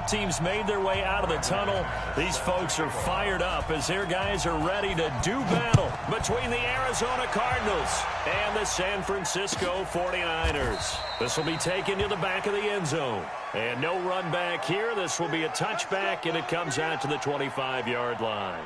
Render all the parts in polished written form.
teams made their way out of the tunnel. These folks are fired up as their guys are ready to do battle between the Arizona Cardinals and the San Francisco 49ers. This will be taken to the back of the end zone. And no run back here. This will be a touchback, and it comes out to the 25-yard line.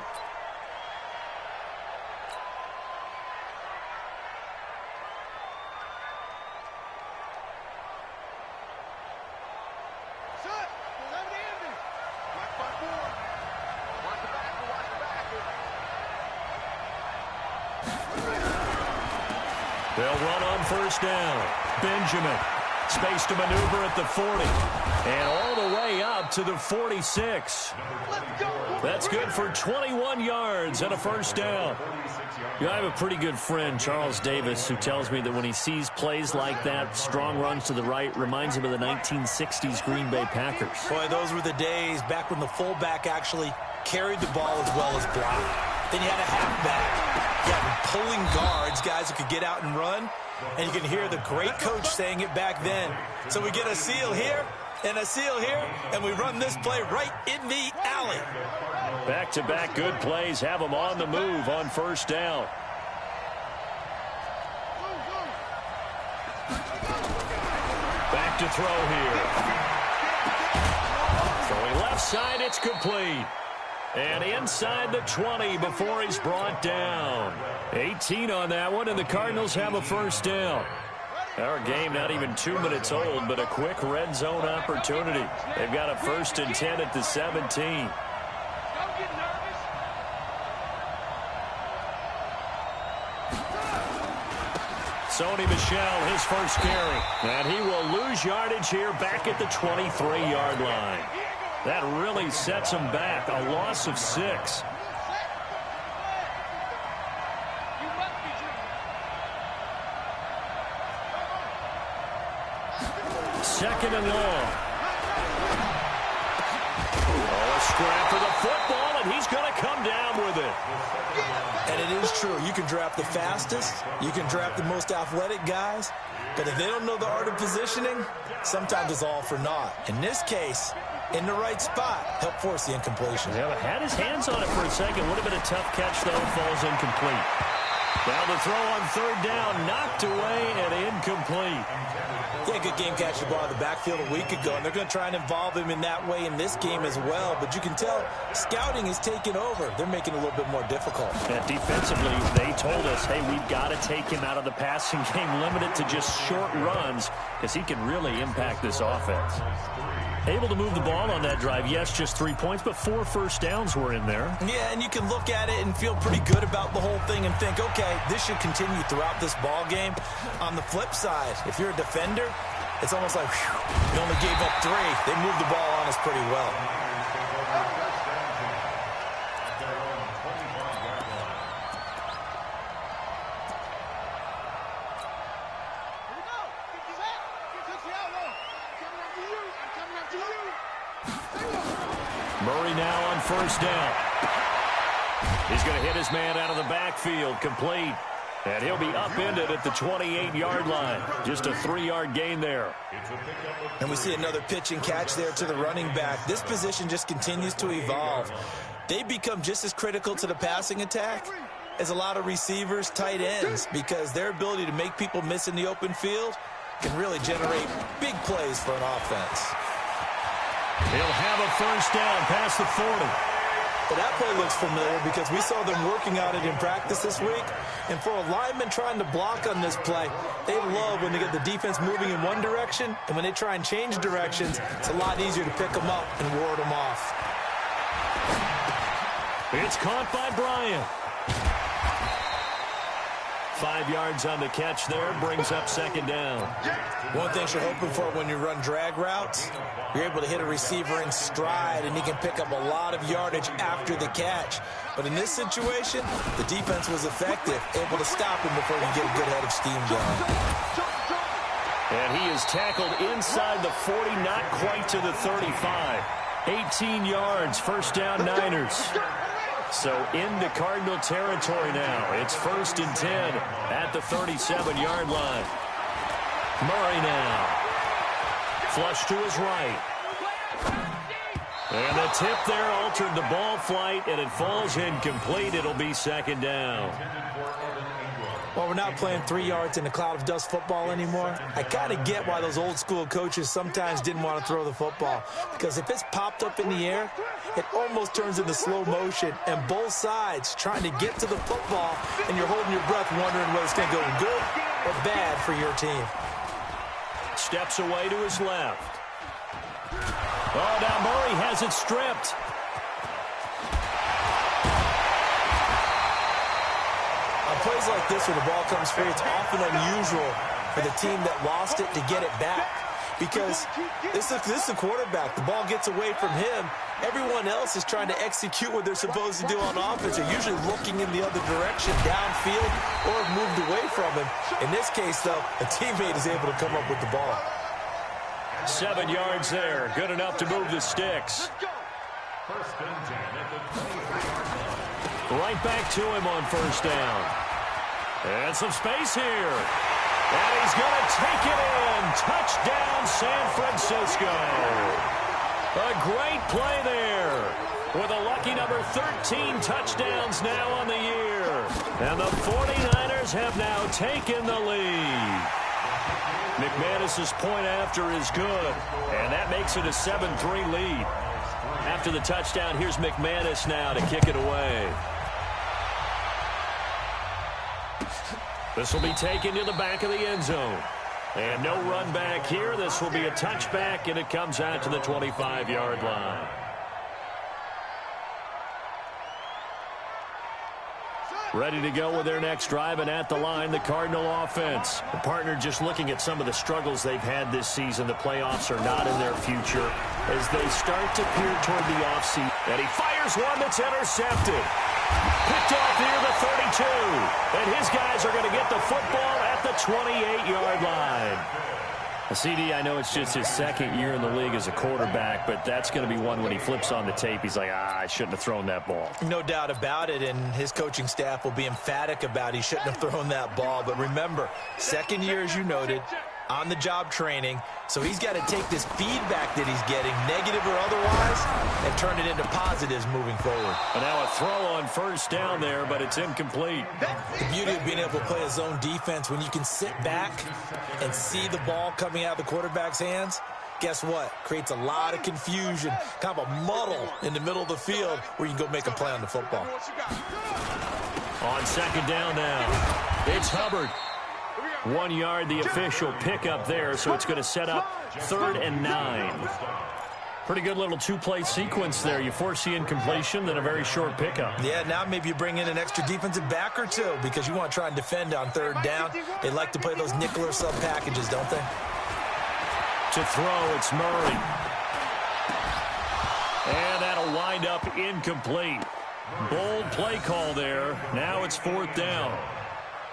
They'll run on first down. Benjamin. Space to maneuver at the 40. And all the way up to the 46. That's good for 21 yards and a first down. You know, I have a pretty good friend, Charles Davis, who tells me that when he sees plays like that, strong runs to the right, reminds him of the 1960s Green Bay Packers. Boy, those were the days back when the fullback actually carried the ball as well as blocked. Then you had a halfback. You had pulling guards, guys who could get out and run. And you can hear the great coach saying it back then. So we get a seal here and a seal here, and we run this play right in the alley. Back-to-back good plays have them on the move on first down. Back to throw here. Throwing left side, it's complete. And inside the 20 before he's brought down. 18 on that one, and the Cardinals have a first down. Our game not even 2 minutes old, but a quick red zone opportunity. They've got a 1st and 10 at the 17. Sony Michel, his first carry. And he will lose yardage here back at the 23-yard line. That really sets him back. A loss of 6. Second and long. Oh, a scrap for the football, and he's going to come down with it. And it is true. You can draft the fastest. You can draft the most athletic guys. But if they don't know the art of positioning, sometimes it's all for naught. In this case, in the right spot, help force the incompletion. Yeah, had his hands on it for a second. Would have been a tough catch, though. Falls incomplete. Now the throw on third down, knocked away and incomplete. Yeah, good game catching the ball in the backfield a week ago, and they're going to try and involve him in that way in this game as well. But you can tell scouting is taking over. They're making it a little bit more difficult. Yeah, defensively, they told us, hey, we've got to take him out of the passing game, limited to just short runs, because he can really impact this offense. Able to move the ball on that drive. Yes, just 3 points, but 4 first downs were in there. Yeah, and you can look at it and feel pretty good about the whole thing and think, okay, this should continue throughout this ball game. On the flip side, if you're a defender, it's almost like, whew, you only gave up 3. They moved the ball on us pretty well. Murray now on first down. He's going to hit his man out of the backfield, complete. And he'll be upended at the 28-yard line. Just a 3-yard gain there. And we see another pitch and catch there to the running back. This position just continues to evolve. They become just as critical to the passing attack as a lot of receivers, tight ends, because their ability to make people miss in the open field can really generate big plays for an offense. He'll have a first down past the 40. Well, that play looks familiar because we saw them working on it in practice this week. And for a lineman trying to block on this play, they love when they get the defense moving in one direction. And when they try and change directions, it's a lot easier to pick them up and ward them off. It's caught by Bryant. 5 yards on the catch there, brings up second down. One thing you're hoping for when you run drag routes, you're able to hit a receiver in stride, and he can pick up a lot of yardage after the catch. But in this situation, the defense was effective, able to stop him before he can get a good head of steam going. And he is tackled inside the 40, not quite to the 35. 18 yards, first down Niners. So into Cardinal territory now. It's 1st and 10 at the 37-yard line. Murray now. Flush to his right. And the tip there altered the ball flight, and it falls incomplete. It'll be second down. Well, we're not playing 3 yards in a cloud of dust football anymore. I kind of get why those old school coaches sometimes didn't want to throw the football. Because if it's popped up in the air, it almost turns into slow motion. And both sides trying to get to the football, and you're holding your breath wondering whether it's going to go good or bad for your team. Steps away to his left. Oh, now Murray has it stripped. On plays like this where the ball comes free, it's often unusual for the team that lost it to get it back. Because this is a quarterback. The ball gets away from him. Everyone else is trying to execute what they're supposed to do on offense. They're usually looking in the other direction, downfield, or have moved away from him. In this case, though, a teammate is able to come up with the ball. 7 yards there. Good enough to move the sticks. Right back to him on first down. And some space here. And he's going to take it in. Touchdown, San Francisco. A great play there. With a lucky number 13 touchdowns now on the year. And the 49ers have now taken the lead. McManus's point after is good. And that makes it a 7-3 lead. After the touchdown, here's McManus now to kick it away. This will be taken to the back of the end zone. And no run back here. This will be a touchback, and it comes out to the 25-yard line. Ready to go with their next drive, and at the line, the Cardinal offense. The partner just looking at some of the struggles they've had this season. The playoffs are not in their future as they start to peer toward the offseason. And he fires one that's intercepted. Picked off near the 32. And his guys are going to get the football at the 28-yard line. CD, I know it's just his second year in the league as a quarterback, but that's going to be one when he flips on the tape, he's like, I shouldn't have thrown that ball. No doubt about it, and his coaching staff will be emphatic about he shouldn't have thrown that ball. But remember, second year, as you noted, on-the-job training, so he's got to take this feedback that he's getting, negative or otherwise, and turn it into positives moving forward. And now a throw on first down there, but it's incomplete. The beauty of being able to play a zone defense, when you can sit back and see the ball coming out of the quarterback's hands, guess what? Creates a lot of confusion, kind of a muddle in the middle of the field where you can go make a play on the football. On second down now, it's Hubbard. 1 yard, the official pickup there, so it's going to set up 3rd and 9. Pretty good little two-play sequence there. You force the incompletion, then a very short pickup. Yeah, now maybe you bring in an extra defensive back or two because you want to try and defend on 3rd down. They like to play those nickel or sub packages, don't they? To throw, it's Murray. And that'll wind up incomplete. Bold play call there. Now it's 4th down.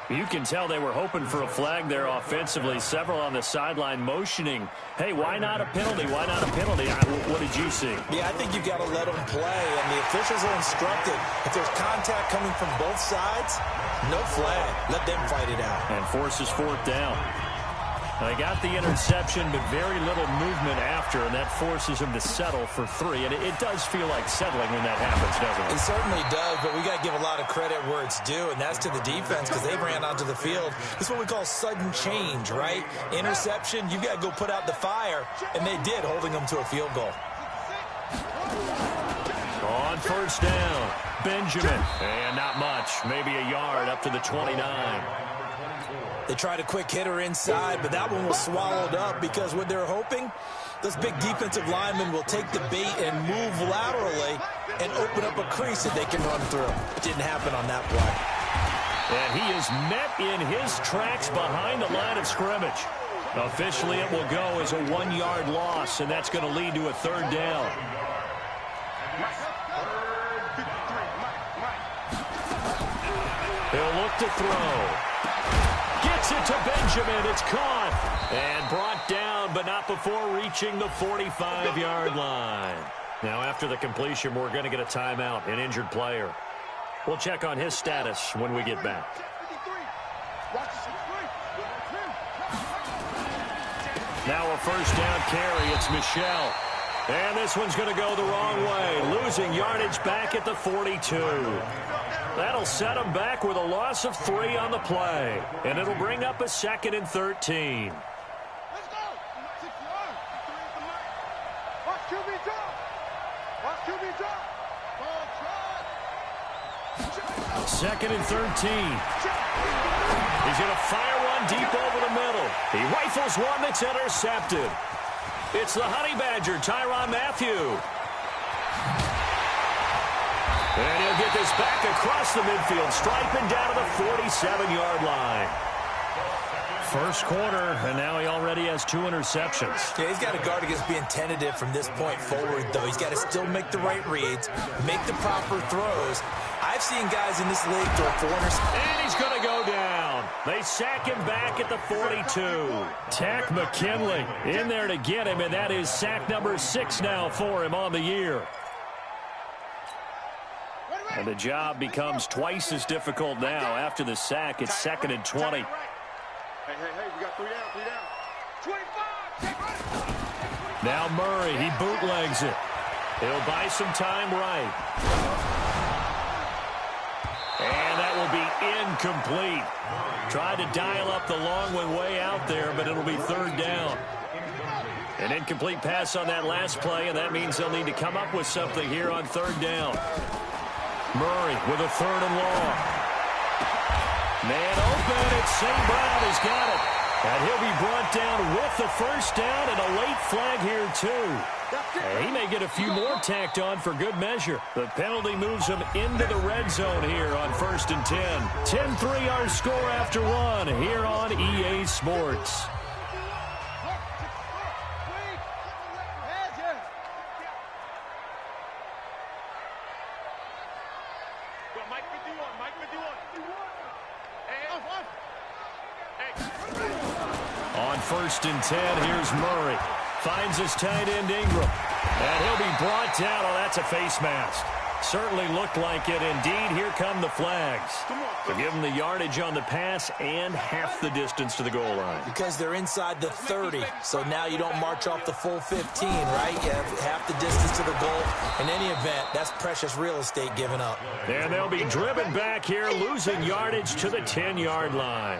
You can tell they were hoping for a flag there offensively. Several on the sideline motioning. Hey, why not a penalty? Why not a penalty? What did you see? Yeah, I think you've got to let them play, and the officials are instructed. If there's contact coming from both sides, no flag. Let them fight it out. And forces 4th down. They got the interception, but very little movement after, and that forces him to settle for 3. And it does feel like settling when that happens, doesn't it? It certainly does, but we got to give a lot of credit where it's due, and that's to the defense because they ran onto the field. This is what we call sudden change, right? Interception, you got to go put out the fire, and they did, holding them to a field goal. On first down, Benjamin. And not much, maybe a yard up to the 29. They tried a quick hitter inside, but that one was swallowed up because what they're hoping, this big defensive lineman will take the bait and move laterally and open up a crease that they can run through. It didn't happen on that play. And he is met in his tracks behind the line of scrimmage. Officially, it will go as a 1-yard loss, and that's going to lead to a 3rd down. He'll look to throw. Gets it to Benjamin. It's caught and brought down, but not before reaching the 45-yard line. Now, after the completion, we're going to get a timeout, an injured player. We'll check on his status when we get back. Now a first down carry. It's Michel. And this one's going to go the wrong way, losing yardage back at the 42. That'll set them back with a loss of 3 on the play. And it'll bring up a 2nd and 13. Let's go. 6 yards. Watch QB drop. Watch QB drop. Ball try. 2nd and 13. He's going to fire one deep over the middle. He rifles one that's intercepted. It's the Honey Badger, Tyrann Mathieu. And he'll get this back across the midfield, striping down to the 47-yard line. First quarter, and now he already has 2 interceptions. Yeah, he's got to guard against being tentative from this point forward, though. He's got to still make the right reads, make the proper throws. I've seen guys in this league throw 4 interceptions. And he's going to go down. They sack him back at the 42. Takk McKinley in there to get him, and that is sack number 6 now for him on the year. And the job becomes twice as difficult now after the sack. It's 2nd and 20. Hey, we got 3 down. 25. Now Murray, he bootlegs it. He'll buy some time right. And that will be incomplete. Tried to dial up the long one way out there, but it'll be 3rd down. An incomplete pass on that last play, and that means they'll need to come up with something here on 3rd down. Murray with a 3rd and long. Man open, it's St. Brown has got it. And he'll be brought down with the 1st down and a late flag here, too. And he may get a few more tacked on for good measure. The penalty moves him into the red zone here on 1st and 10. 10-3 our score after 1 here on EA Sports. On 1st and 10, here's Murray. Finds his tight end Ingram. And he'll be brought down. Oh, that's a face mask. Certainly looked like it. Indeed, here come the flags. To give him the yardage on the pass and half the distance to the goal line. Because they're inside the 30, so now you don't march off the full 15, right? You have half the distance to the goal. In any event, that's precious real estate given up. And they'll be driven back here, losing yardage to the 10-yard line.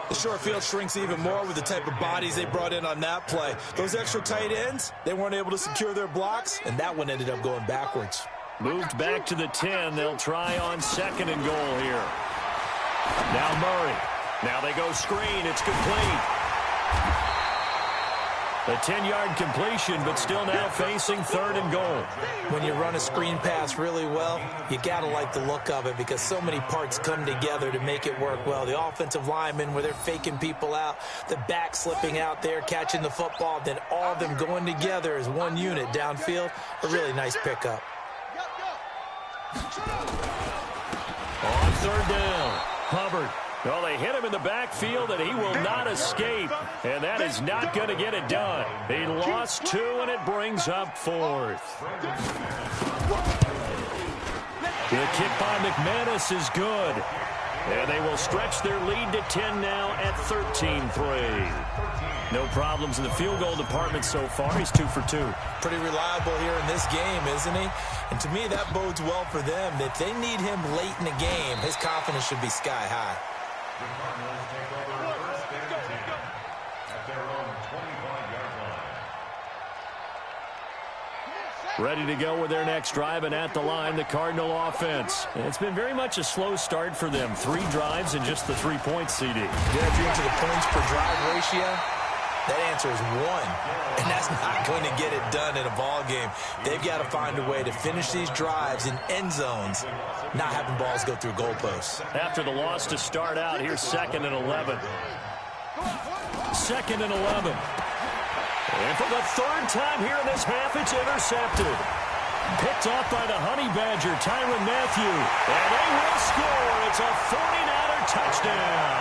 The short field shrinks even more with the type of bodies they brought in on that play. Those extra tight ends, they weren't able to secure their blocks, and that one ended up going backwards. Moved back to the 10. They'll try on 2nd and goal here. Now Murray. Now they go screen. It's complete. A 10-yard completion, but still now facing 3rd and goal. When you run a screen pass really well, you got to like the look of it because so many parts come together to make it work well. The offensive linemen, where they're faking people out, the back slipping out there, catching the football, then all of them going together as one unit downfield. A really nice pickup. On 3rd down, Hubbard. Well, they hit him in the backfield, and he will not escape. And that is not going to get it done. He lost 2, and it brings up 4th. The kick by McManus is good. And they will stretch their lead to 10 now at 13-3. No problems in the field goal department so far. He's 2 for 2. Pretty reliable here in this game, isn't he? And to me, that bodes well for them. If they need him late in the game, his confidence should be sky high. Ready to go with their next drive, and at the line, the Cardinal offense. And it's been very much a slow start for them. 3 drives and just the 3 points, CD. Yeah, if you're into the points per drive ratio, that answer is 1. And that's not going to get it done in a ball game. They've got to find a way to finish these drives in end zones, not having balls go through goalposts. After the loss to start out, here's 2nd and 11. 2nd and 11. And for the 3rd time here in this half, it's intercepted. Picked off by the Honey Badger, Tyrann Mathieu. And they will score. It's a 49er touchdown.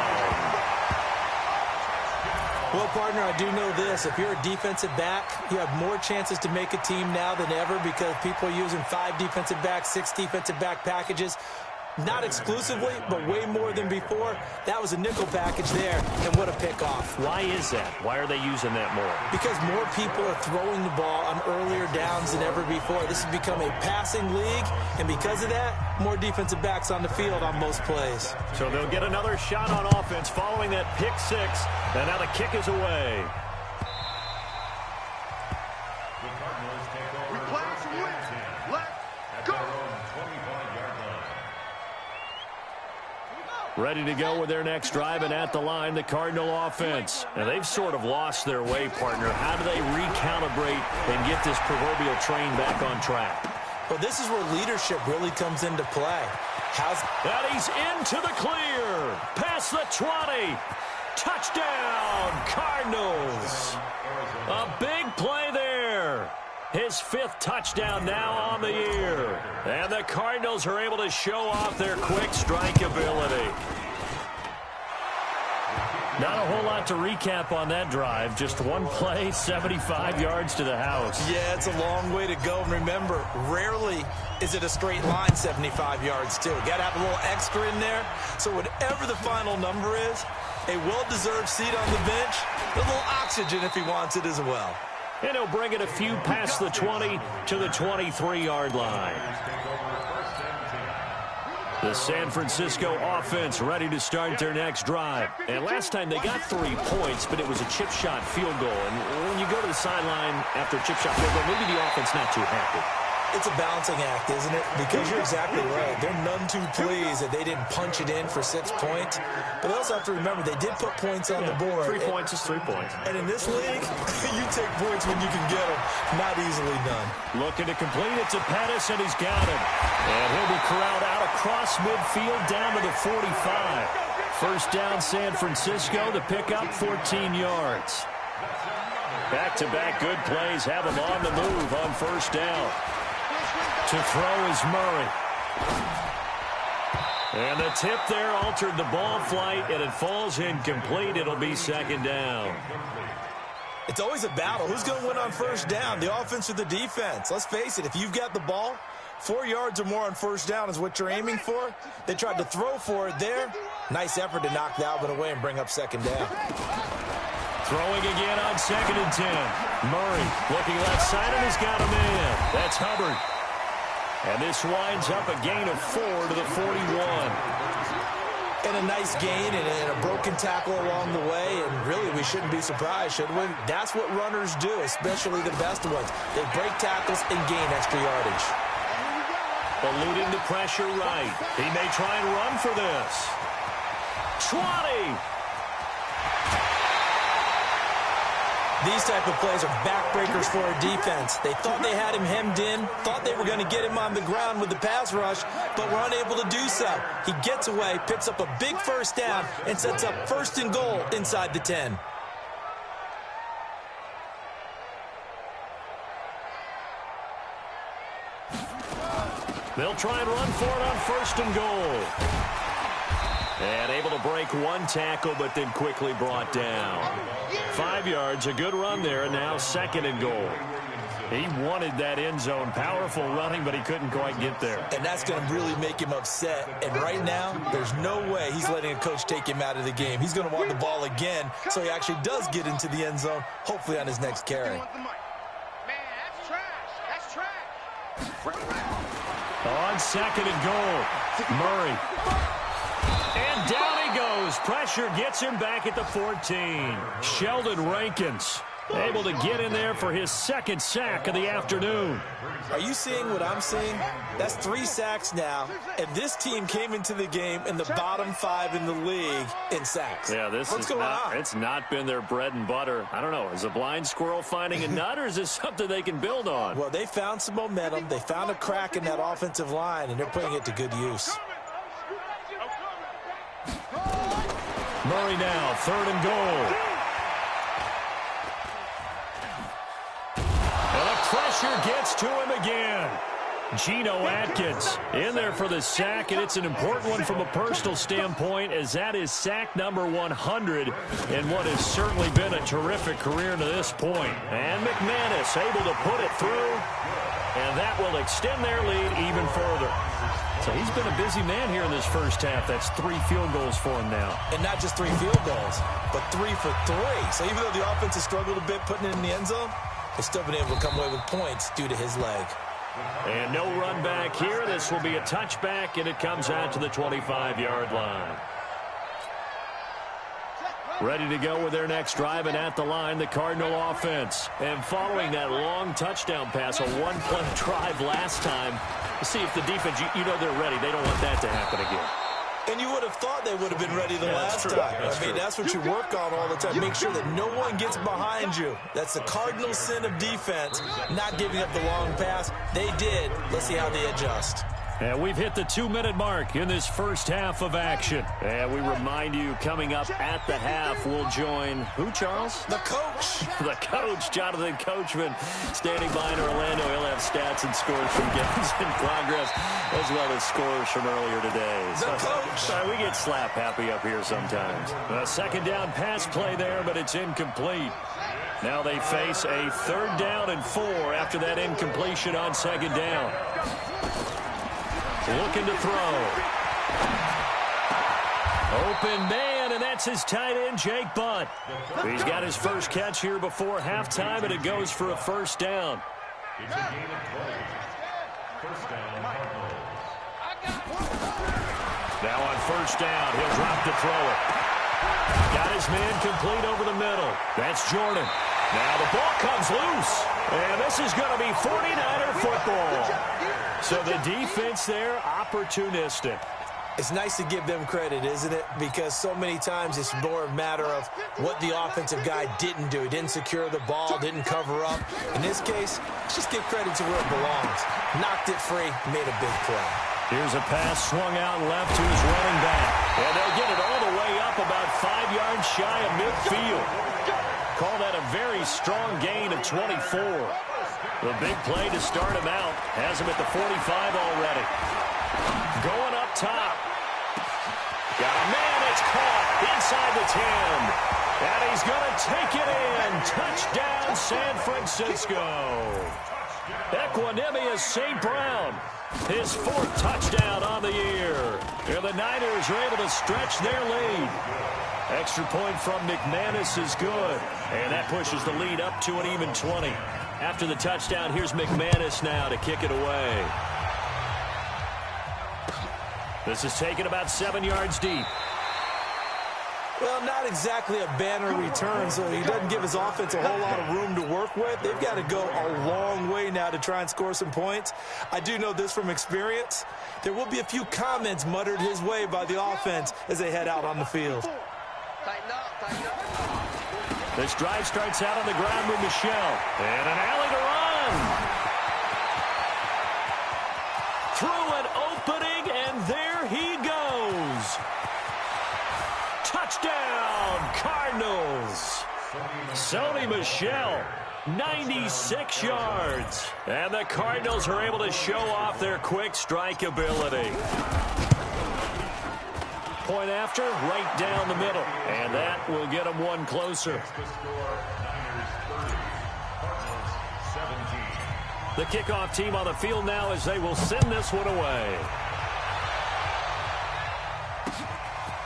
Well, partner, I do know this. If you're a defensive back, you have more chances to make a team now than ever because people are using 5 defensive backs, 6 defensive back packages. Not exclusively, but way more than before. That was a nickel package there, and what a pickoff. Why is that? Why are they using that more? Because more people are throwing the ball on earlier downs than ever before. This has become a passing league, and because of that, more defensive backs on the field on most plays. So they'll get another shot on offense following that pick six, and now the kick is away. Ready to go with their next drive, and at the line, the Cardinal offense. Now, they've sort of lost their way, partner. How do they recalibrate and get this proverbial train back on track? Well, this is where leadership really comes into play. And he's into the clear. Past the 20. Touchdown, Cardinals. A big play there. His 5th touchdown now on the year. And the Cardinals are able to show off their quick strike ability. Not a whole lot to recap on that drive. Just one play, 75 yards to the house. Yeah, it's a long way to go. And remember, rarely is it a straight line 75 yards, too. Got to have a little extra in there. So whatever the final number is, a well-deserved seat on the bench, a little oxygen if he wants it as well. And he'll bring it a few past the 20 to the 23-yard line. The San Francisco offense ready to start their next drive. And last time they got 3 points, but it was a chip shot field goal. And when you go to the sideline after a chip shot field goal, maybe the offense not too happy. It's a balancing act, isn't it? Because you're exactly right. They're none too pleased that they didn't punch it in for 6 points. But they also have to remember they did put points on the board. 3 points is 3 points. And in this league, you take points when you can get them. Not easily done. Looking to complete it to Pettis, and he's got him. And he'll be corralled out across midfield down to the 45. First down, San Francisco to pick up 14 yards. Back-to-back good plays have him on the move on first down. To throw is Murray. And the tip there altered the ball flight, and it falls incomplete. It'll be second down. It's always a battle. Who's going to win on first down, the offense or the defense? Let's face it, if you've got the ball, 4 yards or more on first down is what you're aiming for. They tried to throw for it there. Nice effort to knock that one away and bring up second down. Throwing again on 2nd and 10. Murray looking left side, and he's got him in. That's Hubbard. And this winds up a gain of 4 to the 41. And a nice gain and a broken tackle along the way. And really, we shouldn't be surprised, should we? That's what runners do, especially the best ones. They break tackles and gain extra yardage. Alluding to pressure right. He may try and run for this. 20. These type of plays are backbreakers for a defense. They thought they had him hemmed in, thought they were going to get him on the ground with the pass rush, but were unable to do so. He gets away, picks up a big first down, and sets up 1st and goal inside the 10. They'll try and run for it on 1st and goal. And able to break one tackle, but then quickly brought down. 5 yards, a good run there, and now 2nd and goal. He wanted that end zone. Powerful running, but he couldn't quite get there. And that's going to really make him upset. And right now, there's no way he's letting a coach take him out of the game. He's going to want the ball again, so he actually does get into the end zone, hopefully on his next carry. On 2nd and goal, Murray. And down he goes. Pressure gets him back at the 14. Sheldon Rankins able to get in there for his 2nd sack of the afternoon. Are you seeing what I'm seeing? That's 3 sacks now, and this team came into the game in the bottom 5 in the league in sacks. Yeah, what's going on? It's not been their bread and butter. I don't know. Is a blind squirrel finding a nut, or is this something they can build on? Well, they found some momentum. They found a crack in that offensive line, and they're putting it to good use. Murray now, 3rd and goal. And the pressure gets to him again. Geno Atkins in there for the sack, and it's an important one from a personal standpoint, as that is sack number 100 in what has certainly been a terrific career to this point. And McManus able to put it through, and And that will extend their lead even further. So he's been a busy man here in this first half. That's 3 field goals for him now. And not just 3 field goals, but 3 for 3. So even though the offense has struggled a bit putting it in the end zone, they've still been able to come away with points due to his leg. And no run back here. This will be a touchback, and it comes out to the 25-yard line. Ready to go with their next drive, and at the line, the Cardinal offense. And following that long touchdown pass, a one-play drive last time, see if the defense, you know they're ready. They don't want that to happen again. And you would have thought they would have been ready the last time. That's what you work on all the time. Make sure that no one gets behind you. That's the cardinal sin of defense, not giving up the long pass. They did. Let's see how they adjust. And we've hit the 2-minute mark in this first half of action. And we remind you, coming up at the half, we'll join who, Charles? The coach. The coach, Jonathan Coachman, standing by in Orlando. He'll have stats and scores from games in progress, as well as scores from earlier today. The coach. Sorry, we get slap happy up here sometimes. A second down pass play there, but it's incomplete. Now they face a 3rd down and 4 after that incompletion on 2nd down. Looking to throw. Open man, and that's his tight end, Jake Butt. He's got his first catch here before halftime, and it goes for a 1st down. It's a gain of 12. First down. Now on 1st down, he'll drop to throw it. Got his man complete over the middle. That's Jordan. Now the ball comes loose, and this is going to be 49er football. So the defense there, opportunistic. It's nice to give them credit, isn't it? Because so many times it's more a matter of what the offensive guy didn't do. He didn't secure the ball, didn't cover up. In this case, let's just give credit to where it belongs. Knocked it free, made a big play. Here's a pass swung out left to his running back. And they'll get it all the way up about 5 yards shy of midfield. Call that a very strong gain of 24. The big play to start him out. Has him at the 45 already. Going up top. Got a man. It's caught inside the 10. And he's going to take it in. Touchdown, San Francisco. Equanimous St. Brown. His 4th touchdown on the year. And the Niners are able to stretch their lead. Extra point from McManus is good. And that pushes the lead up to an even 20. After the touchdown, here's McManus now to kick it away. This is taken about 7 yards deep. Well, not exactly a banner return, so he doesn't give his offense a whole lot of room to work with. They've got to go a long way now to try and score some points. I do know this from experience. There will be a few comments muttered his way by the offense as they head out on the field. This drive starts out on the ground with Michel. And an alley to run. Through an opening, and there he goes. Touchdown, Cardinals. Sony Michel, 96 yards. And the Cardinals are able to show off their quick strike ability. Point after, right down the middle. And that will get them one closer. The kickoff team on the field now as they will send this one away.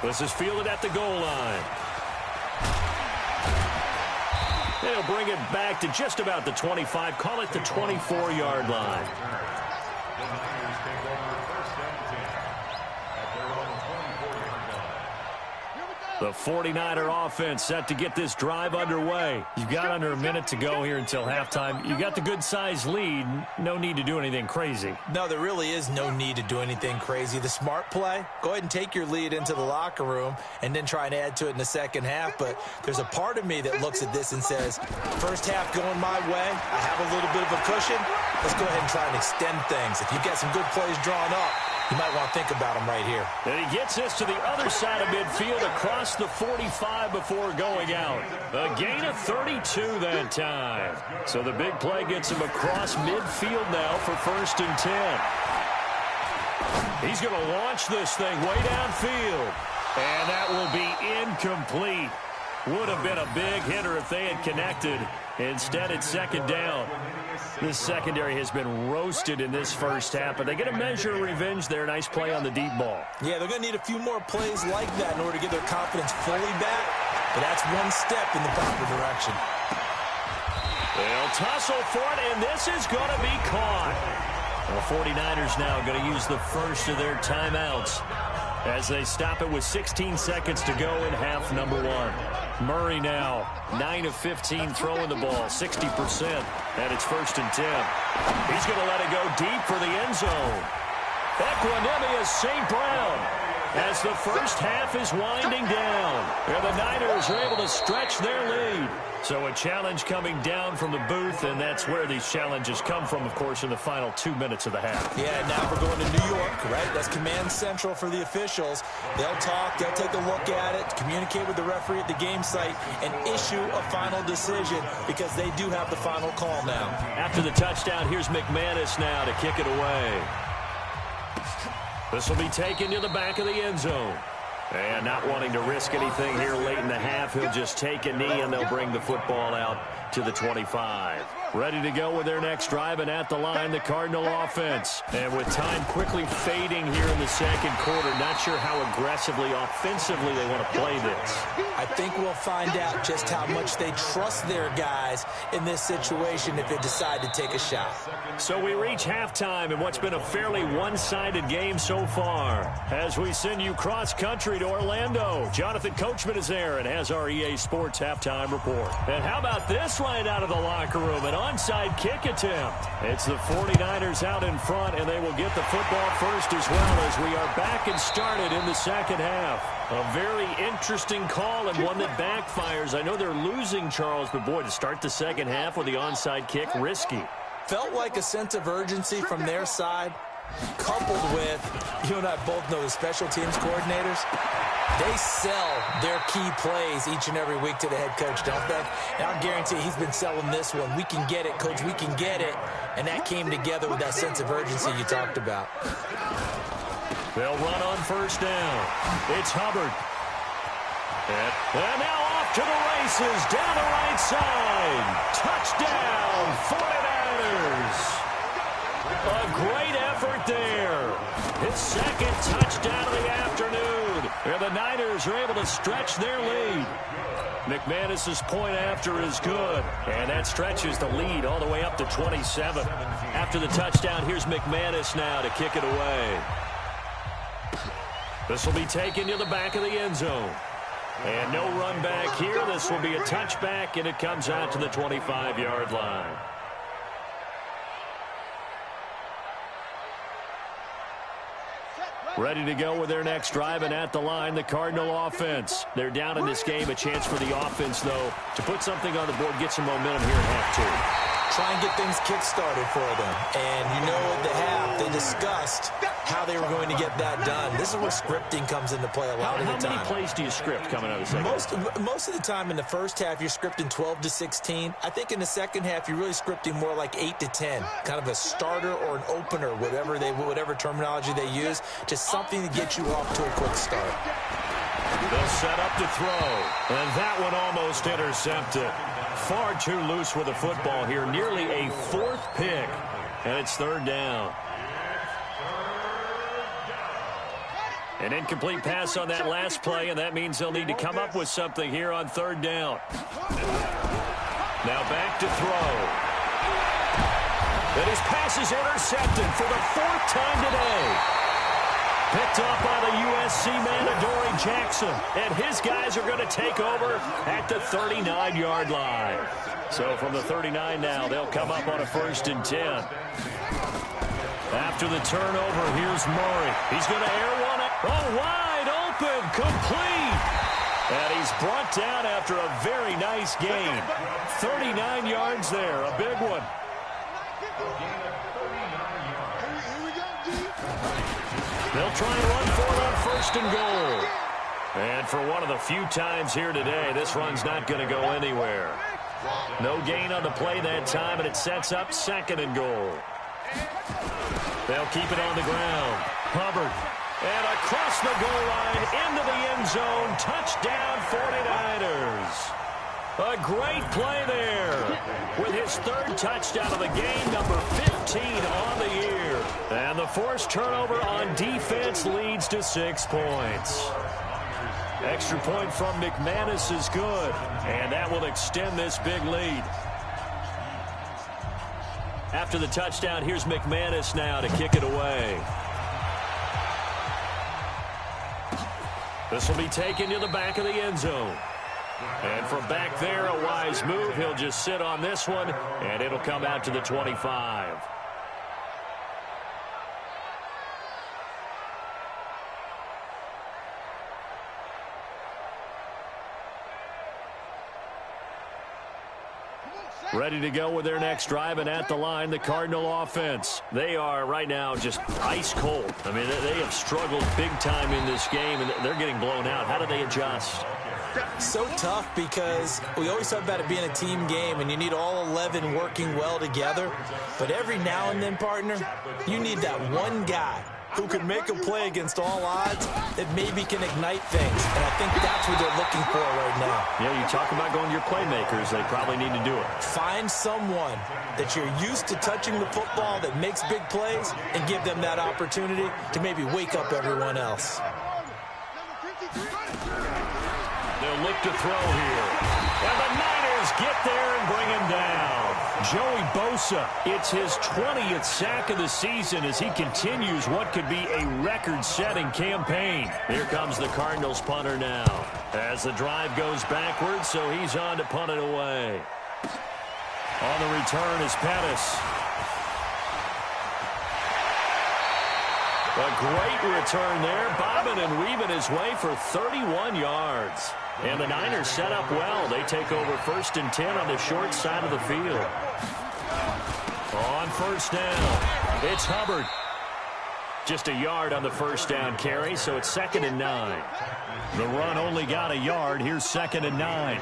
This is fielded at the goal line. They'll bring it back to just about the 25. Call it the 24-yard line. The 49er offense set to get this drive underway. You've got under a minute to go here until halftime. You got the good-sized lead. No need to do anything crazy. No, there really is no need to do anything crazy. The smart play, go ahead and take your lead into the locker room and then try and add to it in the second half. But there's a part of me that looks at this and says, first half going my way, I have a little bit of a cushion. Let's go ahead and try and extend things. If you've got some good plays drawn up, you might want to think about them right here. And he gets this to the other side of midfield across the 45 before going out. A gain of 32 that time. So the big play gets him across midfield now for 1st and 10. He's going to launch this thing way downfield. And that will be incomplete. Would have been a big hitter if they had connected. Instead, it's second down. This secondary has been roasted in this first half, but they get a measure of revenge there. Nice play on the deep ball. Yeah, they're going to need a few more plays like that in order to get their confidence fully back, but that's one step in the proper direction. They'll tussle for it, and this is going to be caught. The 49ers now going to use the first of their timeouts as they stop it with 16 seconds to go in half number one. Murray now 9 of 15 throwing the ball, 60%, and it's 1st and 10. He's going to let it go deep for the end zone. Equanimous St. Brown as the first half is winding down. And the Niners are able to stretch their lead. So a challenge coming down from the booth, and that's where these challenges come from, of course, in the final 2 minutes of the half. Yeah, now we're going to New York, right? That's command central for the officials. They'll talk, they'll take a look at it, communicate with the referee at the game site, and issue a final decision because they do have the final call now. After the touchdown, here's McManus now to kick it away. This will be taken to the back of the end zone. And not wanting to risk anything here late in the half, he'll just take a knee and they'll bring the football out to the 25. Ready to go with their next drive, and at the line, the Cardinal offense. And with time quickly fading here in the second quarter, not sure how aggressively, offensively they want to play this. I think we'll find out just how much they trust their guys in this situation if they decide to take a shot. So we reach halftime in what's been a fairly one-sided game so far. As we send you cross-country to Orlando, Jonathan Coachman is there and has our EA Sports halftime report. And how about this right out of the locker room? An onside kick attempt. It's the 49ers out in front, and they will get the football first as well as we are back and started in the second half. A very interesting call and one that backfires. I know they're losing, Charles, but boy, to start the second half with the onside kick, risky. Felt like a sense of urgency from their side, coupled with, you and I both know the special teams coordinators, they sell their key plays each and every week to the head coach, don't they? And I'll guarantee he's been selling this one. We can get it, coach, we can get it. And that came together with that sense of urgency you talked about. They'll run on first down. It's Hubbard. And now off to the races, down the right side. Touchdown, 49ers. A great effort there. His second touchdown of the afternoon. And the Niners are able to stretch their lead. McManus's point after is good. And that stretches the lead all the way up to 27. After the touchdown, here's McManus now to kick it away. This will be taken to the back of the end zone. And no run back here. This will be a touchback, and it comes out to the 25-yard line. Ready to go with their next drive, and at the line, the Cardinal offense. They're down in this game. A chance for the offense, though, to put something on the board, get some momentum here in half two. Try and get things kick-started for them. And you know at the half, they discussed how they were going to get that done. This is where scripting comes into play a lot of the time. How many plays do you script coming out of the second half? Most of the time in the first half, you're scripting 12 to 16. I think in the second half, you're really scripting more like 8 to 10. Kind of a starter or an opener, whatever terminology they use. Just something to get you off to a quick start. They'll set up to throw. And that one almost intercepted. Far too loose with the football here. Nearly a fourth pick. And it's third down. An incomplete pass on that last play, and that means they'll need to come up with something here on third down. Now back to throw. And his pass is intercepted for the fourth time today. Picked up by the USC man, Adoree Jackson. And his guys are going to take over at the 39-yard line. So from the 39 now, they'll come up on a 1st and 10. After the turnover, here's Murray. He's going to air one. Oh, wide open, complete. And he's brought down after a very nice gain. 39 yards there, a big one. They'll try and run for it on 1st and goal. And for one of the few times here today, this run's not going to go anywhere. No gain on the play that time, and it sets up 2nd and goal. They'll keep it on the ground. Hubbard. And across the goal line, into the end zone. Touchdown, 49ers. A great play there with his third touchdown of the game, number 15 on the year. And the forced turnover on defense leads to 6 points. Extra point from McManus is good, and that will extend this big lead. After the touchdown, here's McManus now to kick it away. This will be taken to the back of the end zone. And from back there, a wise move. He'll just sit on this one, and it'll come out to the 25. Ready to go with their next drive, and at the line, the Cardinal offense. They are right now just ice cold. I mean, they have struggled big time in this game, and they're getting blown out. How do they adjust? So tough because we always talk about it being a team game, and you need all 11 working well together. But every now and then, partner, you need that one guy who can make a play against all odds that maybe can ignite things. And I think that's what they're looking for right now. Yeah, you talk about going to your playmakers. They probably need to do it. Find someone that you're used to touching the football that makes big plays and give them that opportunity to maybe wake up everyone else. They'll look to throw here. And the Niners get there and bring him down. Joey Bosa, it's his 20th sack of the season as he continues what could be a record-setting campaign. Here comes the Cardinals punter now. As the drive goes backwards, so he's on to punt it away. On the return is Pettis. A great return there, bobbing and weaving his way for 31 yards. And the Niners set up well. They take over 1st and 10 on the short side of the field. On first down, it's Hubbard. Just a yard on the first down carry, so it's 2nd and 9. The run only got a yard. Here's 2nd and 9.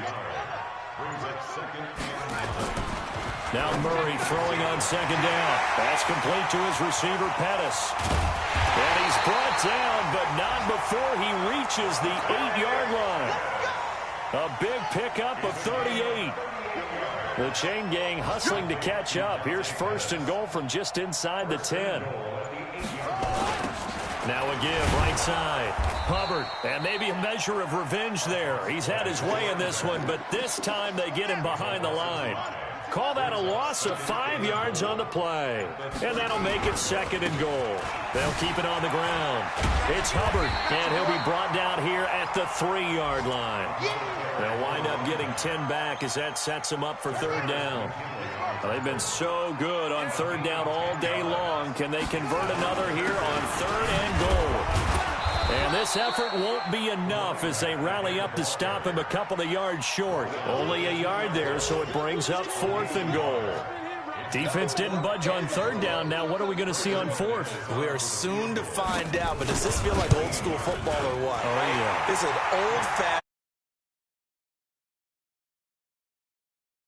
Now Murray throwing on 2nd down. That's complete to his receiver, Pettis. And he's brought down, but not before he reaches the 8-yard line. A big pickup of 38. The chain gang hustling to catch up. Here's 1st and goal from just inside the 10. Now a give right side. Hubbard, and maybe a measure of revenge there. He's had his way in this one, but this time they get him behind the line. Call that a loss of 5 yards on the play. And that'll make it 2nd and goal. They'll keep it on the ground. It's Hubbard, and he'll be brought down here at the 3-yard line. They'll wind up getting 10 back as that sets them up for 3rd down. They've been so good on 3rd down all day long. Can they convert another here on 3rd and goal? And this effort won't be enough as they rally up to stop him a couple of yards short. Only a yard there, so it brings up 4th and goal. Defense didn't budge on 3rd down. Now what are we going to see on 4th? We are soon to find out, but does this feel like old school football or what? Oh, yeah. This is an old-fashioned